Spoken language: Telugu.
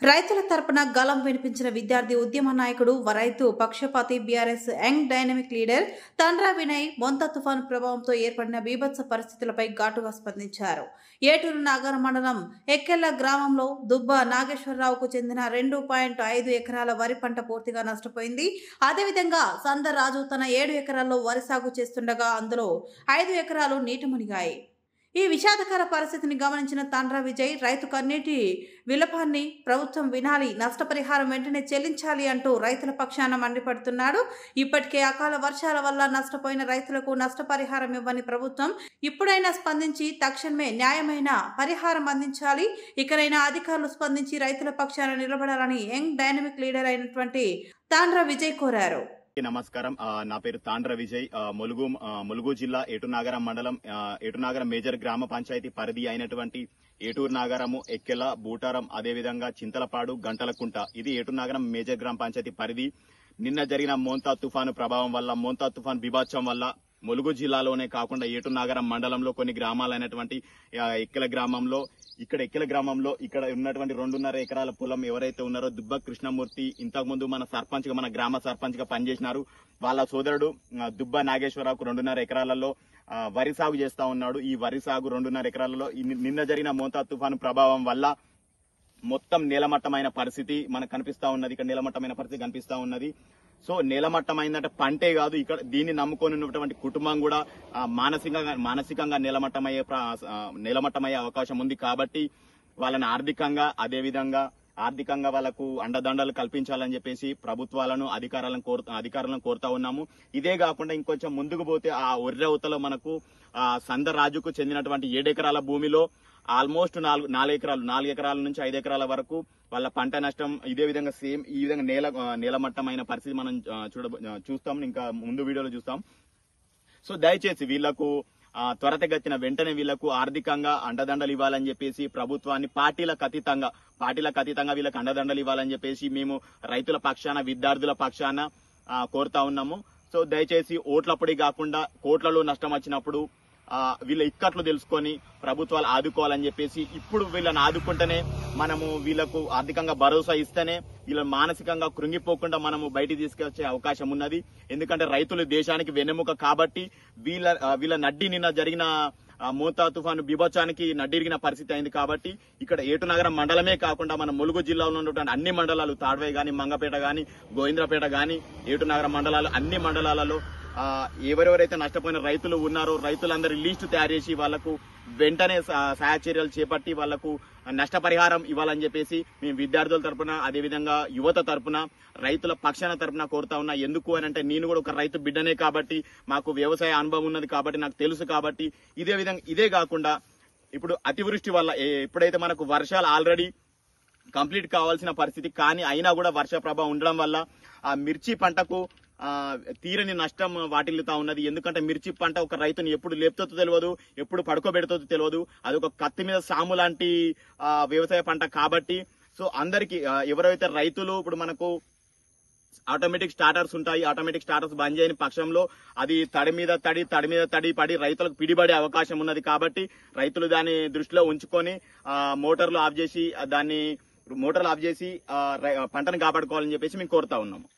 రైతుల తరపున గలం వినిపించిన విద్యార్థి ఉద్యమ నాయకుడు రైతు పక్షపాతి బీఆర్ఎస్ యంగ్ డైనమిక్ లీడర్ తండ్రా వినయ్ మొంతా తుఫాను ప్రభావంతో ఏర్పడిన బీభత్స పరిస్థితులపై ఘాటుగా స్పందించారు. ఏటూరు నాగర మండలం ఎక్కెళ్ల గ్రామంలో దుబ్బ నాగేశ్వరరావుకు చెందిన 2.5 ఎకరాల వరి పంట పూర్తిగా నష్టపోయింది. అదేవిధంగా సందరాజు తన 7 ఎకరాల్లో వరి సాగు చేస్తుండగా అందులో 5 ఎకరాలు నీట మునిగాయి. ఈ విషాదకర పరిస్థితిని గమనించిన తండ్రా విజయ్ రైతు కన్నీటి విలపాన్ని ప్రభుత్వం వినాలి, నష్టపరిహారం వెంటనే చెల్లించాలి అంటూ రైతుల పక్షాన మండిపడుతున్నాడు. ఇప్పటికే అకాల వర్షాల వల్ల నష్టపోయిన రైతులకు నష్టపరిహారం ఇవ్వని ప్రభుత్వం ఇప్పుడైనా స్పందించి తక్షణమే న్యాయమైన పరిహారం అందించాలి. ఇకనైనా అధికారులు స్పందించి రైతుల పక్షాన నిలబడాలని యంగ్ డైనమిక్ లీడర్ అయినటువంటి తండ్రా విజయ్ కోరారు. నమస్కారం. నా పేరు తాండ్ర విజయ్. ములుగు జిల్లా ఏటూరు నాగరం మండలం ఏటూరు నాగరం మేజర్ గ్రామ పంచాయతీ పరిధి అయినటువంటి ఏటూరు నాగరము, ఎక్కెల, బూటారం, అదేవిధంగా చింతలపాడు, గంటలకుంట, ఇది ఏటూరు నాగరం మేజర్ గ్రామ పంచాయతీ పరిధి. నిన్న జరిగిన మోంతా తుఫాను ప్రభావం వల్ల, మోంతా తుఫాను బీభత్సం వల్ల ములుగు జిల్లాలోనే కాకుండా ఏటూరు నాగరం మండలంలో కొన్ని గ్రామాలైనటువంటి ఎక్కెల గ్రామంలో ఇక్కడ ఉన్నటువంటి 2.5 ఎకరాల పొలం ఎవరైతే ఉన్నారో దుబ్బ కృష్ణమూర్తి ఇంతకుముందు మన గ్రామ సర్పంచ్ గా పనిచేసినారు. వాళ్ళ సోదరుడు దుబ్బ నాగేశ్వరరావుకు 2.5 ఎకరాలలో వరి సాగు చేస్తా ఉన్నాడు. ఈ వరి సాగు 2.5 ఎకరాలలో నిన్న జరిగిన మోంతా తుఫాను ప్రభావం వల్ల మొత్తం నేలమట్టమైన పరిస్థితి మనకు కనిపిస్తా ఉన్నది. ఇక్కడ నేలమట్టమైన పరిస్థితి కనిపిస్తా ఉన్నది. సో నేలమట్టమైందంటే పంటే కాదు, ఇక్కడ దీన్ని నమ్ముకొని ఉన్నటువంటి కుటుంబం కూడా మానసికంగా నేలమట్టమయ్యే అవకాశం ఉంది. కాబట్టి వాళ్ళని ఆర్థికంగా వాళ్ళకు అండదండలు కల్పించాలని చెప్పేసి ప్రభుత్వాలను అధికారులను కోరుతా ఉన్నాము. ఇదే కాకుండా ఇంకొంచెం ముందుకు పోతే ఆ ఒర్రెవతలో మనకు సందరాజుకు చెందినటువంటి 7 ఎకరాల భూమిలో ఆల్మోస్ట్ 4 ఎకరాల నుంచి 5 ఎకరాల వరకు వాళ్ళ పంట నష్టం ఇదే విధంగా సేమ్ ఈ విధంగా నేలమట్టమైన పరిస్థితి మనం చూస్తాం, ఇంకా ముందు వీడియోలో చూస్తాం. సో దయచేసి వీళ్లకు త్వరితగతిన వెంటనే వీళ్లకు ఆర్థికంగా అండదండలు ఇవ్వాలని చెప్పేసి ప్రభుత్వాన్ని పార్టీలకు అతీతంగా వీళ్ళకి అండదండలు ఇవ్వాలని చెప్పేసి మేము రైతుల పక్షాన, విద్యార్థుల పక్షాన కోరుతా ఉన్నాము. సో దయచేసి ఓట్లప్పుడే కాకుండా కోట్లలో నష్టం వచ్చినప్పుడు వీళ్ళ ఇక్కట్లు తెలుసుకొని ప్రభుత్వాలు ఆదుకోవాలని చెప్పేసి, ఇప్పుడు వీళ్ళని ఆదుకుంటేనే మనము వీళ్లకు ఆర్థికంగా భరోసా ఇస్తేనే వీళ్ళని మానసికంగా కృంగిపోకుండా మనము బయటికి తీసుకొచ్చే అవకాశం ఉన్నది. ఎందుకంటే రైతులు దేశానికి వెన్నెముక కాబట్టి వీళ్ళ నడ్డి నిన్న జరిగిన మోంతా తుఫాను బీభత్సానికి నడ్డిరిగిన పరిస్థితి అయింది. కాబట్టి ఇక్కడ ఏటూరు నగరం మండలమే కాకుండా మన ములుగు జిల్లాలో ఉన్నటువంటి అన్ని మండలాలు, తాడ్వాయి గాని, మంగపేట గాని, గోవింద్రపేట గాని, ఏటూరు నగరం మండలాలు అన్ని మండలాలలో ఎవరెవరైతే నష్టపోయిన రైతులు ఉన్నారో రైతులందరి లిస్టు తయారు చేసి వాళ్లకు వెంటనే సహాయ చర్యలు చేపట్టి వాళ్లకు నష్టపరిహారం ఇవ్వాలని చెప్పేసి మేము విద్యార్థుల తరపున, అదేవిధంగా యువత తరపున, రైతుల పక్షాన తరపున కోరుతా ఉన్నా. ఎందుకు అని అంటే నేను కూడా ఒక రైతు బిడ్డనే కాబట్టి, మాకు వ్యవసాయ అనుభవం ఉన్నది కాబట్టి, నాకు తెలుసు కాబట్టి. ఇదే కాకుండా ఇప్పుడు అతివృష్టి వల్ల ఎప్పుడైతే మనకు వర్షాలు ఆల్రెడీ కంప్లీట్ కావాల్సిన పరిస్థితి కానీ అయినా కూడా వర్ష ప్రభావం ఉండడం వల్ల ఆ మిర్చి పంటకు తీరని నష్టం వాటిల్లుతా ఉన్నది. ఎందుకంటే మిర్చి పంట ఒక రైతుని ఎప్పుడు లేపుతో తెలియదు, ఎప్పుడు పడుకోబెడుతో తెలియదు. అది ఒక కత్తి మీద సాము లాంటి వ్యవసాయ పంట కాబట్టి సో అందరికి ఎవరైతే రైతులు ఇప్పుడు మనకు ఆటోమేటిక్ స్టార్టర్స్ ఉంటాయి, ఆటోమేటిక్ స్టార్టర్స్ బంద్ చేయని పక్షంలో అది తడి మీద తడి పడి రైతులకు పిడిపడే అవకాశం ఉన్నది. కాబట్టి రైతులు దాన్ని దృష్టిలో ఉంచుకొని మోటార్లు ఆఫ్ చేసి పంటను కాపాడుకోవాలని చెప్పేసి మేము కోరుతా ఉన్నాము.